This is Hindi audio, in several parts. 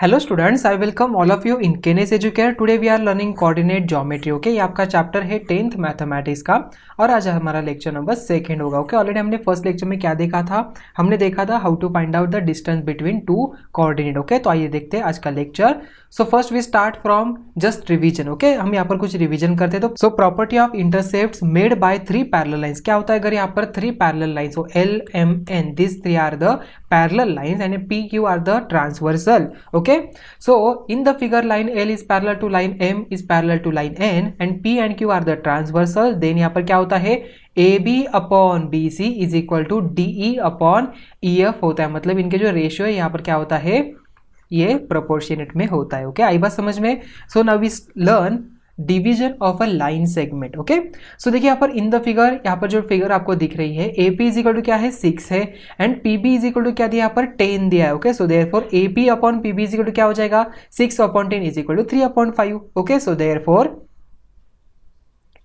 Hello students, I welcome all of you in Kenes Educare. Today we are learning coordinate geometry. Okay, ये आपका चैप्टर है 10th मैथमेटिक्स का और आज हमारा लेक्चर नंबर 2 होगा। ओके, ऑलरेडी हमने फर्स्ट लेक्चर में क्या देखा था? हमने देखा था how to find out the distance between two coordinate. Okay, तो आइए देखते हैं आज का lecture. So first we start from just revision. Okay, हम यहाँ पर कुछ रिवीजन करते हैं। तो so property of intercepts made by 3 parallel lines. क्या होता है अगर यहाँ पर 3 पैरेलल लाइंस हो, L M N, this 3 are the parallel lines and P Q are the transversal. Okay, so in the figure line L is parallel to line M is parallel to line N and P and Q are the transversal. Then यहाँ पर क्या होता है, AB upon BC is equal to DE upon EF होता है। मतलब इनके जो रेशियो है यहाँ पर क्या होता है, ये प्रोपोर्शनेट में होता है। ओके, आई बात समझ में? So now we learn division of a line segment. Okay, so देखिए यहाँ पर इन द फिगर, यहाँ पर जो फिगर आपको दिख रही है AP इज इक्वल टू क्या है, 6 है and PB is equal to क्या दिया, यहाँ पर 10 दिया है। Okay, so therefore AP upon PB is equal to क्या हो जाएगा, 6 upon 10 is equal to 3 upon 5। Okay, so therefore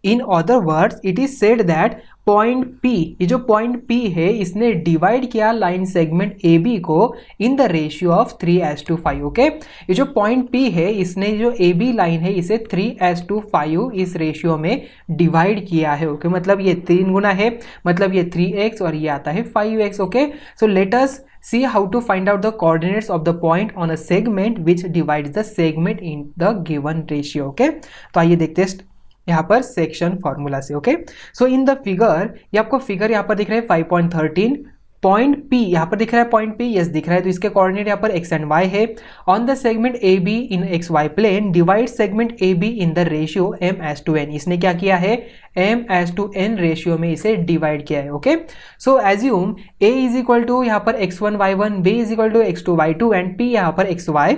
in other words it is said that point P, ये जो पॉइंट P है इसने डिवाइड किया लाइन सेगमेंट AB को इन द रेशियो ऑफ 3:5। ओके, ये जो पॉइंट P है इसने जो AB लाइन है इसे 3:5 इस रेशियो में डिवाइड किया है। ओके, मतलब ये 3 गुना है, मतलब ये 3x और ये आता है 5x। Okay, so let us see how to find out the coordinates of the point on a segment which divides the segment in the given ratio। Okay, तो आइए देखते हैं यहाँ पर सेक्शन फॉर्मूला से। Okay, so in the figure, ये आपको फिगर यहाँ पर दिख रहा है 5.13, पॉइंट P यहाँ पर दिख रहा है, पॉइंट P यस दिख रहा है, तो इसके कोऑर्डिनेट यहाँ पर x एंड y है। On the segment AB in XY plane divide segment AB in the ratio m/n। इसने क्या किया है, m/n रेशियो में इसे डिवाइड किया है। Okay, so assume A is equal to यहाँ पर x1 y1, B is equal to x2 y2 and P यहाँ पर xy।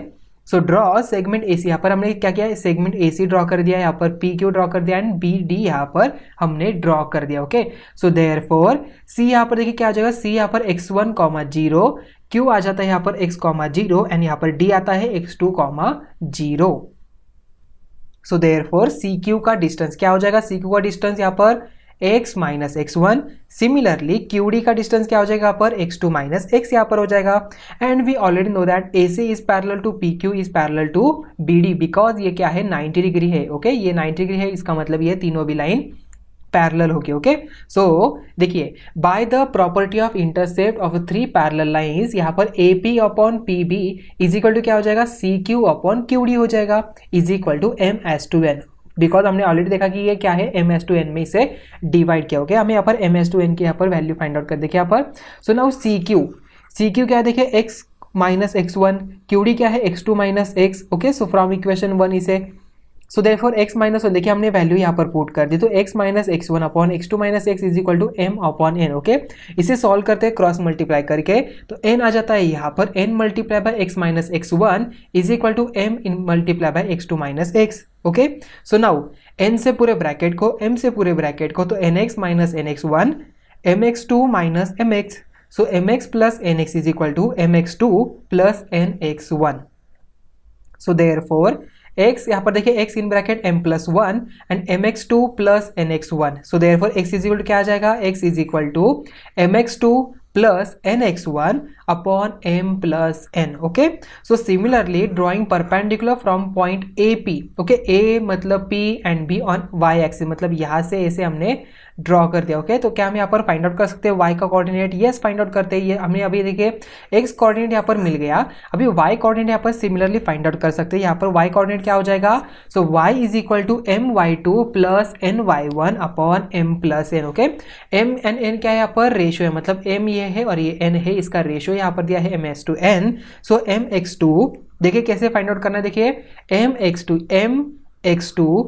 So draw segment AC, यहाँ पर हमने क्या किया, सेगमेंट AC ड्रॉ कर दिया, यहाँ पर PQ ड्रॉ कर दिया एंड BD यहाँ पर हमने ड्रॉ कर दिया। ओके, सो देयरफॉर C यहाँ पर देखिए क्या आ जाएगा, C यहाँ पर x1, 0, Q आ जाता है यहाँ पर x, 0 एंड यहाँ पर D आता है x2, 0। सो देयरफॉर CQ का डिस्टेंस क्या हो जाएगा, CQ का डिस्टेंस यहाँ पर x minus x1। Similarly QD का डिस्टेंस क्या हो जाएगा यहाँ पर, x2 माइनस x यहाँ पर हो जाएगा। And we already know that AC is parallel to PQ is parallel to BD because ये क्या है, 90 डिग्री है। ओके, ये 90 डिग्री है, इसका मतलब ये तीनों भी लाइन पैरेलल होगी। ओके, सो देखिए by the property of intercept of 3 parallel lines, यहाँ पर AP upon PB is equal to क्या हो जाएगा, CQ अपॉन QD हो जाएगा is equal to m/n। Because हमने ऑलरेडी देखा कि ये क्या है, m/n में इसे डिवाइड किया। ओके, हमें यहाँ पर m/n की यहाँ पर वैल्यू फाइंड आउट कर देखिए यहाँ पर। सो नाउ CQ क्या है, देखिए x माइनस x1, QD क्या है, x2 minus x। Okay, so from equation 1 इसे, सो देयरफॉर x माइनस 1, देखिए हमने वैल्यू यहाँ पर पुट कर दी, तो x minus x1 upon x2 minus x is equal to m upon n। Okay, इसे सॉल्व करते हैं क्रॉस मल्टीप्लाई करके, तो n आ जाता है यहाँ पर n multiply by x minus x1 is equal to m in multiply by x2 minus x। Okay, so now n से पूरे ब्रैकेट को, m से पूरे ब्रैकेट को, तो nx minus nx1, mx2 minus mx, so mx plus nx is equal to mx2 plus nx1। So therefore x यहाँ पर देखिए x in bracket m plus 1 and mx2 plus nx1। So therefore x is equal to क्या आ जाएगा, x is equal to mx2 plus nx1 upon m plus n। Okay, so similarly drawing perpendicular from point AP। Okay, A मतलब P and B on y axis, मतलब यहाँ से ऐसे हमने ड्रॉ कर दिया। ओके, तो क्या हम यहाँ पर फाइंड आउट कर सकते हैं y का कोऑर्डिनेट? यस, फाइंड आउट करते हैं। ये हमने अभी देखिए x कोऑर्डिनेट यहाँ पर मिल गया, अभी y कोऑर्डिनेट यहाँ पर सिमिलरली फाइंड आउट कर सकते हैं। यहाँ पर y कोऑर्डिनेट क्या हो जाएगा, so y is equal to my2 plus ny1 upon m plus n। Okay, m and n क्या है यहाँ पर, रेशियो है, मतलब m ये है और ये n है, इसका रेशियो यहाँ पर दिया है m/n। सो mx2 देखिए कैसे फाइंड आउट करना है, देखिए mx2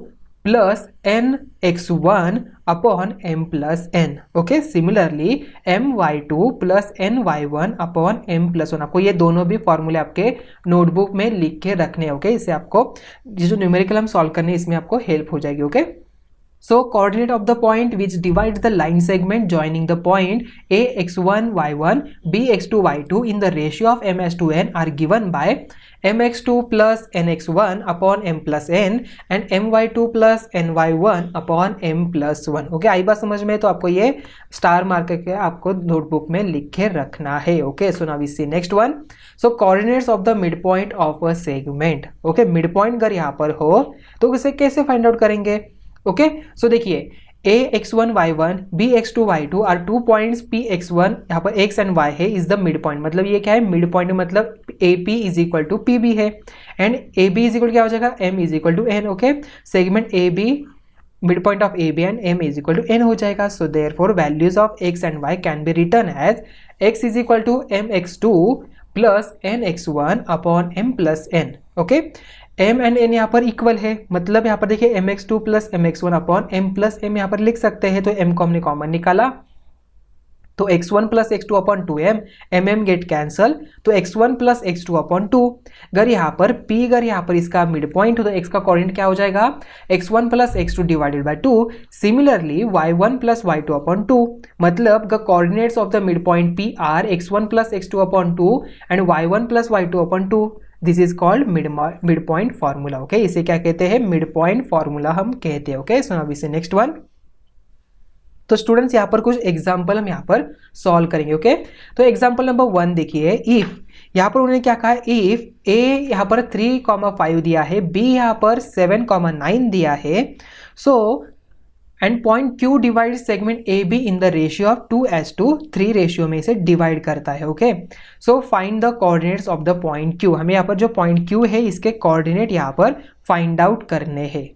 plus nx1 upon m plus n। Okay, similarly my2 plus ny1 upon m plus 1। आपको ये दोनों भी फॉर्मूले आपके नोटबुक में लिख के रखने हैं। ओके, इससे आपको ये जो न्यूमेरिकल हम सॉल्व करने इसमें आपको हेल्प हो जाएगी। Okay, so coordinate of the point which divides the line segment joining the point A x1 y1 B x2 y2 in the ratio of m/n are given by mx2 plus nx1 upon m plus n and my2 plus ny1 upon m plus 1। Okay, आई बात समझ में? तो आपको ये स्टार मार्क करके आपको नोटबुक में लिख के रखना है। Okay, so now we see next one. So coordinates of the mid point of a segment. Okay, mid point अगर यहाँ पर हो तो इसे कैसे फाइंड आउट करेंगे? ओके, सो देखिए ax1 y1 bx2 y2 are 2 points px1, यहाँ पर x एंड y है, इज द मिड पॉइंट। मतलब ये क्या है? मिड पॉइंट मतलब AP is equal to PB है एंड AB इज इक्वल क्या हो जाएगा? M is equal to N। Okay, segment AB mid point of AB and M is equal to N हो जाएगा। So therefore values of x and y can be written as x is equal to mx2 plus nx1 upon m plus n। Okay, m and n यहाँ पर इक्वल है, मतलब यहाँ पर देखिए mx2 plus mx1 upon m plus m यहाँ पर लिख सकते हैं। तो m को हमने कॉमन निकाला तो x1 plus x2 upon 2m, mm get cancel, तो x1 प्लस x2 अपॉन 2। अगर यहाँ पर p अगर यहाँ पर इसका मिड पॉइंट हो तो x का कोऑर्डिनेट क्या हो जाएगा? x1 plus x2 divided by 2। Similarly y1 plus y2 upon 2, मतलब the coordinates of the mid point p are x1 plus x2 upon 2 and y1 plus y2 upon 2। This is called mid point formula. Okay, इसे क्या कहते हैं? मिड पॉइंट फॉर्मूला हम कहते हैं। Okay, so now we see next one. तो स्टूडेंट्स यहाँ पर कुछ एग्जाम्पल हम यहाँ पर सॉल्व करेंगे। ओके, तो एग्जाम्पल नंबर 1 देखिए, इफ यहाँ पर उन्होंने क्या कहा? इफ a यहाँ पर 3,5 दिया है, b यहाँ पर 7,9 दिया है, so and point Q divide segment AB in the ratio of 2:3 ratio में इसे डिवाइड करता है। Okay, so find the coordinates of the point Q। हमें यहाँ पर जो पॉइंट Q है इसके कोऑर्डिनेट यहाँ पर फाइंड आउट करने हैं।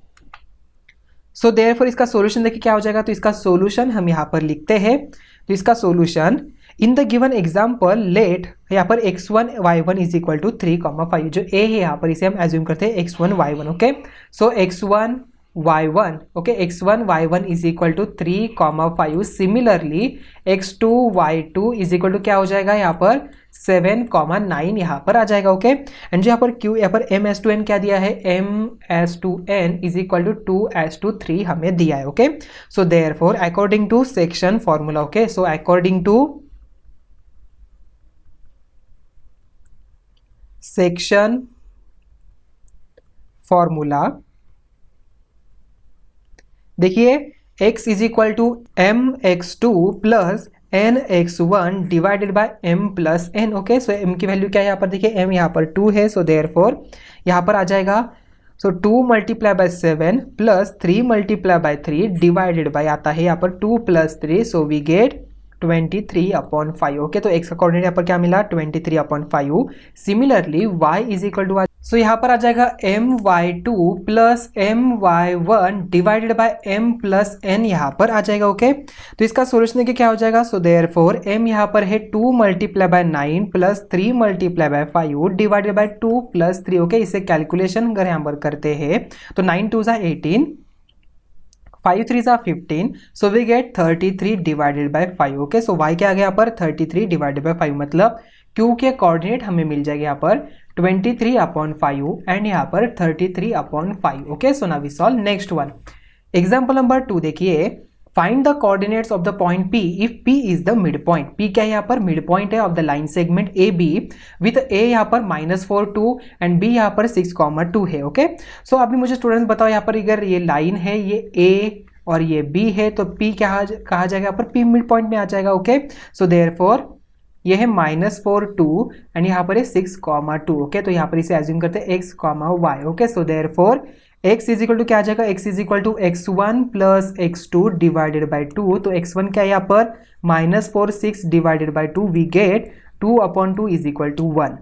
सो देयरफॉर इसका सॉल्यूशन देखिए क्या हो जाएगा। तो इसका सॉल्यूशन हम यहाँ पर लिखते हैं। तो इसका solution in the given example let यहाँ पर x1 y1 is equal to 3,5, जो a है यहाँ पर इसे हम एज्यूम करते हैं x1 y1। Okay, so x1 y1, okay, x1 y1 is equal to 3,5। Similarly x2 y2 is equal to क्या हो जाएगा? यहाँ पर 7,9 यहाँ पर आ जाएगा। ओके, एंड जो यहाँ पर Q यहाँ पर m/n क्या दिया है? m/n इज इक्वल टू 2:3 हमें दिया है। Okay, so therefore according to section formula, okay, so according to section formula देखिए x is equal to mx2 plus nx1 divided by m plus n। Okay, so m की वैल्यू क्या है यहाँ पर? देखिए m यहाँ पर 2 है, सो देयरफॉर यहाँ पर आ जाएगा so 2 multiply by 7 plus 3 multiply by 3 divided by आता है यहाँ पर 2 plus 3, so we get 23/5। Okay, तो x का कोऑर्डिनेट यहाँ पर क्या मिला? 23/5। Similarly y is equal to, so यहाँ पर आ जाएगा my2 plus my1 divided by m plus n यहाँ पर आ जाएगा। ओके, तो इसका सोल्यूशन देखिए क्या हो जाएगा। सो देयरफॉर m यहाँ पर है 2 multiply bye 9 plus 3 multiply bye 5 divided by 2 plus 3। Okay, इसे कैलकुलेशन अगर यहाँ पर करते हैं तो 9 2 = 18, 5 3 = 15, so we get 33 divided by 5। Okay, so y क्या आ गया यहाँ पर? 33 डिवाइडेड बाय 5, मतलब Q के कोऑर्डिनेट हमें मिल जाएगा यहाँ पर 23/5 एंड यहाँ पर 33/5। Okay, so now we solve next one. Example number 2 देखिए, find the coordinates of the point P if P is the mid point. P क्या है यहाँ पर? मिड पॉइंट है of the line segment AB with A यहाँ पर -4 2 एंड B यहाँ पर 6,2 है। ओके, सो अभी मुझे स्टूडेंट्स बताओ, यहाँ पर अगर ये लाइन है, ये A और ये B है, तो P क्या कहा जाएगा? यहाँ पर P मिड पॉइंट में आ जाएगा। ओके, सो देयरफॉर ये है -4 2 एंड यहाँ पर है 6,2। ओके, तो यहाँ पर इसे एज्यूम करते हैं x, y। Okay, so therefore x is equal to क्या आ जाएगा? x is equal to x1 plus x2 divided by 2। तो x1 क्या है यहाँ पर? -4 6 divided by 2, we get 2/2 is equal to 1।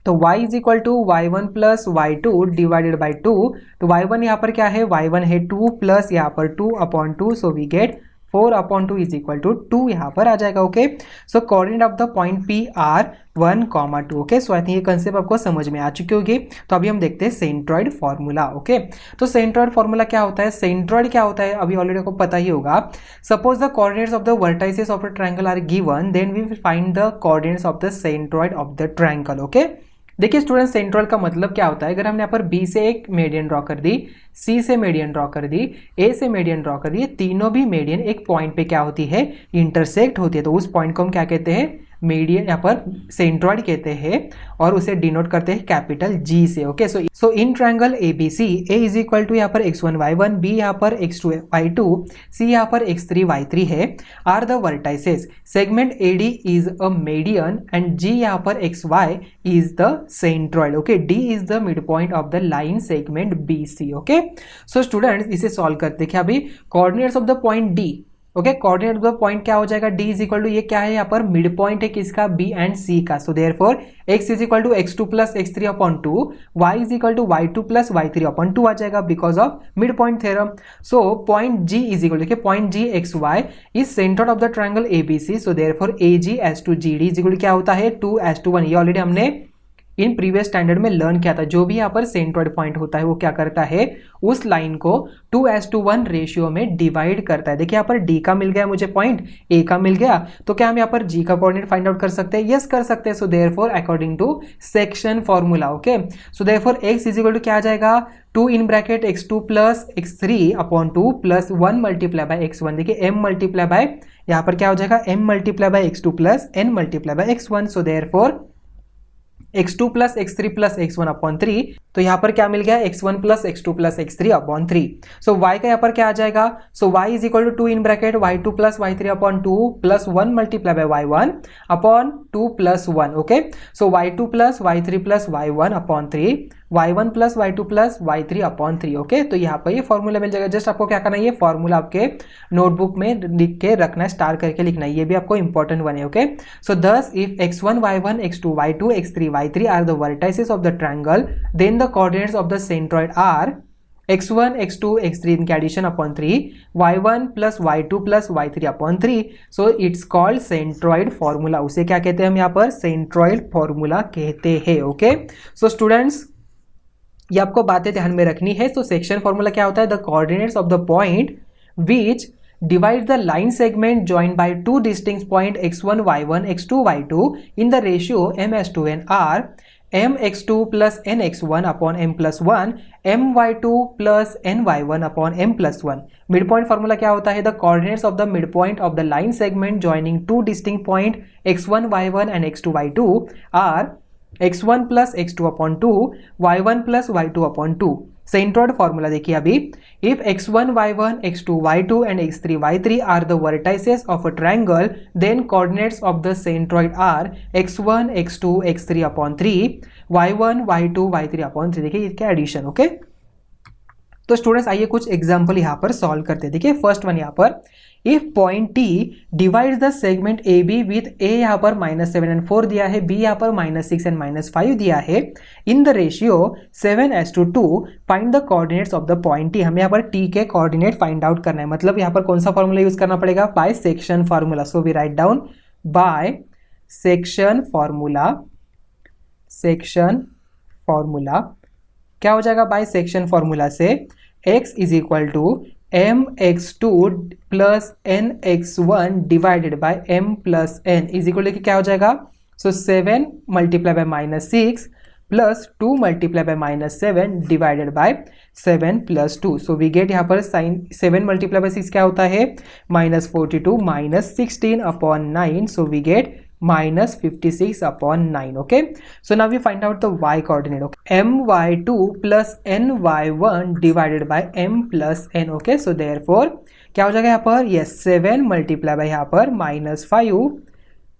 तो y is equal to y1 plus y2 divided by 2। तो y1 यहाँ पर क्या है? y1 है 2 प्लस यहाँ पर 2/2, so we get 4/2 is equal to 2 यहाँ पर आ जाएगा। Okay, so coordinate of the point P are 1,2। Okay, so I think ये कंसेप्ट आपको समझ में आ चुकी होगी। तो अभी हम देखते हैं सेंट्रॉइड फॉर्मूला। ओके, तो सेंट्रॉइड फॉर्मूला क्या होता है? सेंट्रॉइड क्या होता है अभी ऑलरेडी आपको पता ही होगा। Suppose the coordinates of the vertices of a triangle are given, then we will find the coordinates of the centroid of the triangle. Okay, देखिए स्टूडेंट, सेंट्रॉइड का मतलब क्या होता है? अगर हमने यहाँ पर B से एक मेडियन ड्रॉ कर दी, C से मेडियन ड्रॉ कर दी, A से मेडियन ड्रॉ कर दी, तीनों भी मेडियन एक पॉइंट पे क्या होती है? इंटरसेक्ट होती है, तो उस पॉइंट को हम क्या कहते हैं? मीडियन यहाँ पर सेंट्रॉइड कहते हैं और उसे डिनोट करते हैं कैपिटल जी से। Okay, so in triangle ABC A is equal to यहाँ पर x1 y1, B यहाँ पर x2 y2, C यहाँ पर x3 y3 है, are the vertices, segment AD is a median and G यहाँ पर xy is the centroid. Okay, D is the mid point of the line segment BC। Okay, so students इसे सॉल्व करते हैं। अभी coordinates of the point D, okay, coordinate of the point क्या हो जाएगा, D इज इक्वल टू ये क्या है यहाँ पर मिड पॉइंट है किसका, B एंड C का। So therefore x is equal to x2 plus x3 upon 2, y is equal to y2 plus y3 upon 2 आ जाएगा because of mid point theorem. So point G is equal, देखिए point G XY is centre of the triangle ABC। So therefore AG as to GD is equal क्या होता है 2:1। ये ऑलरेडी हमने इन प्रीवियस स्टैंडर्ड में लर्न किया था। जो भी यहाँ पर सेंट्रॉइड पॉइंट होता है वो क्या करता है, उस लाइन को 2:1 रेशियो में डिवाइड करता है। देखिए यहाँ पर D का मिल गया मुझे पॉइंट, A का मिल गया, तो क्या हम यहाँ पर G का कोऑर्डिनेट फाइंड आउट कर सकते हैं, यस कर सकते हैं। So therefore according to section formula, okay, so therefore x is equal to क्या आ जाएगा 2 in bracket x2 plus x3 upon 2 plus 1 multiply by x1। देखिए m मल्टीप्लाई बाय यहाँ पर क्या हो जाएगा m multiply by x2 plus n multiply by x1। So therefore x2 plus x3 plus x1 upon 3, तो यहाँ पर क्या मिल गया x1 plus x2 plus x3 upon 3। So y का यहाँ पर क्या आ जाएगा, so y is equal to 2 in bracket y2 plus y3 upon 2 plus 1 multiply by y1 upon 2 plus 1। Okay, so y2 plus y3 plus y1 upon 3, y1 plus y2 plus y3 upon 3। Okay, तो यहाँ पर ये फॉर्मूला मिल जाएगा। जस्ट आपको क्या करना है, ये फॉर्मूला आपके नोटबुक में लिख के रखना है, स्टार करके लिखना है, ये भी आपको इंपॉर्टेंट बने। Okay, so thus if x1 y1 x2 y2 x3 y3 are the vertices of the triangle, then the coordinates of the centroid are x1 x2 x3 इनके addition upon 3, y1 plus y2 plus y3 upon 3। So it's called centroid formula. उसे क्या कहते हैं हम यहाँ पर, सेंट्रॉइड फॉर्मूला कहते हैं। ओके, सो स्टूडेंट्स ये आपको बातें ध्यान में रखनी है। तो सेक्शन फॉर्मूला क्या होता है, the coordinates of the point which divide the line segment joined by two distinct point x1 y1 x2 y2 in the ratio m:n are mx2 plus nx1 upon m plus 1 my2 plus ny1 upon m plus 1। midpoint formula क्या होता है, the coordinates of the midpoint of the line segment joining two distinct point x1 y1 and x2 y2 are x1 plus x2 upon 2 y1 plus y2 upon 2। Centroid formula देखिए अभी, if x1 y1 x2 y2 and x3 y3 are the vertices of a triangle, then coordinates of the centroid are x1 x2 x3 upon 3 y1 y2 y3 upon 3। देखिए इसका एडिशन। ओके, तो स्टूडेंट्स आइए कुछ एग्जांपल यहाँ पर सॉल्व करते हैं। देखिए फर्स्ट वन यहाँ पर, if point T divides the segment AB with A यहाँ पर -7 and 4 दिया है, B यहाँ पर -6 and -5 दिया है, in the ratio 7:2, find the coordinates of the point T। हमें यहाँ पर T के कोऑर्डिनेट फाइंड आउट करना है, मतलब यहाँ पर कौन सा फॉर्मूला यूज करना पड़ेगा, by section formula. So we write down by section formula. Section formula क्या हो जाएगा, बाय सेक्शन फॉर्मूला से x is equal to mx2 plus nx1 divided by m plus n is equal to क्या हो जाएगा, so 7 multiply by -6 plus 2 multiply by -7 divided by 7 plus 2। So we get यहाँ पर साइन 7 मल्टीप्लाई बाय 6 क्या होता है, -42 -16 upon 9। So we get -56 upon 9। okay, so now we find out the y coordinate। okay, my2 plus ny1 divided by m plus n। okay, so therefore क्या हो जाएगा यहाँ पर, yes 7 मल्टीप्लाई बाय यहाँ पर -5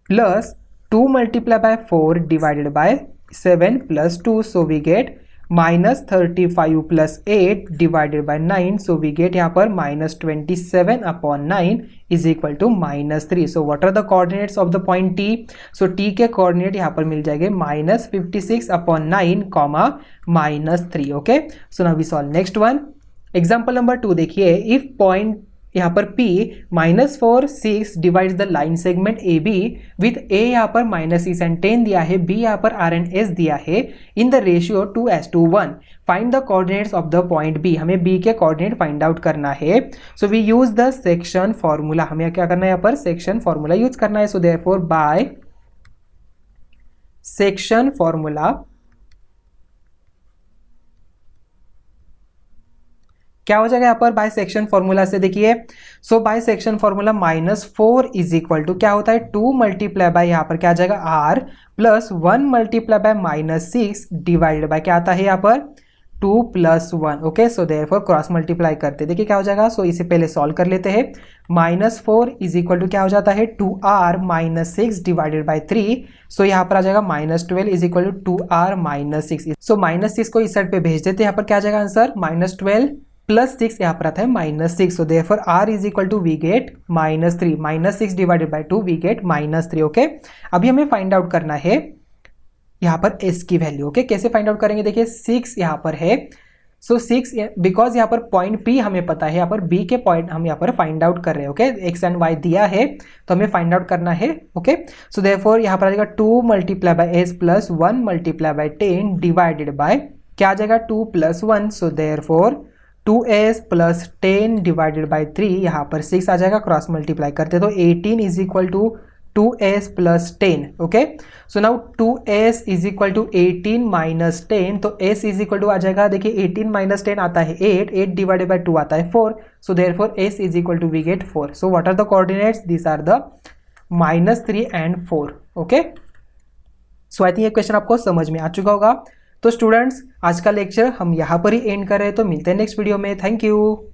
plus 2 multiply by 4 divided by 7 plus 2। So we get -35 plus 8 divided by 9। So we get यहाँ पर -27 upon 9 is equal to -3। So what are the coordinates of the point T। So T के कोऑर्डिनेट यहाँ पर मिल जाएंगे -56 upon 9 comma -3। Okay, so now we solve next one. Example number 2 देखिए, इफ पॉइंट यहाँ पर P -4 6 divides the line segment AB with A यहाँ पर -6 and 10 दिया है, B यहाँ पर R and S दिया है, in the ratio 2:1, find the coordinates of the point B। हमें B के कोऑर्डिनेट फाइंड आउट करना है। So we use the section formula. हमें क्या करना है यहाँ पर, सेक्शन फॉर्मूला यूज करना है। So therefore by section formula क्या हो जाएगा यहाँ पर बाय सेक्शन फॉर्मूला से, देखिए so by section formula -4 is equal to क्या होता है 2 मल्टीप्लाई बाय यहाँ पर क्या आ जाएगा r plus 1 multiply by -6 divided bye क्या आता है यहाँ पर 2 + 1। Okay, so therefore cross multiply करते देखिए क्या हो जाएगा। सो इसे पहले सॉल्व कर लेते हैं। -4 इज इक्वल टू क्या हो जाता है 2r - 6 डिवाइडेड बाय 3। सो यहाँ पर आ जाएगा -12 इज इक्वल टू 2r - 6। सो -6 को इस साइड पे भेज देते हैं, यहाँ पर क्या आ जाएगा आंसर -12 प्लस 6 यहाँ पर आता है -6। So therefore r is equal to we get -3, -6 divided by 2 we get -3। Okay, अभी हमें फाइंड आउट करना है यहाँ पर s की वैल्यू। ओके, कैसे फाइंड आउट करेंगे, देखिए 6 यहाँ पर है। सो 6 बिकॉज यहाँ पर पॉइंट P हमें पता है, यहाँ पर B के पॉइंट हम यहाँ पर फाइंड आउट कर रहे हैं। ओके, x एंड y दिया है तो हमें फाइंड आउट करना है। ओके, सो देयरफॉर यहाँ पर आ जाएगा 2 multiply bye s plus 1 multiply bye 10 divided by क्या आ जाएगा 2 + 1। So therefore 2s plus 10 divided by 3, यहाँ पर 6 आ जाएगा, क्रॉस मल्टीप्लाई करते तो 18 is equal to 2s plus 10। Okay, so now 2s is equal to 18 - 10, तो s इज इक्वल टू आ जाएगा, देखिए 18 - 10 आता है 8 डिवाइडेड बाय 2 आता है 4। So therefore s is equal to we get 4। So what are the coordinates, this are the -3 and 4। Okay, so I think ये क्वेश्चन आपको समझ में आ चुका होगा। तो स्टूडेंट्स आज का लेक्चर हम यहाँ पर ही एंड कर रहे हैं, तो मिलते हैं नेक्स्ट वीडियो में। Thank you.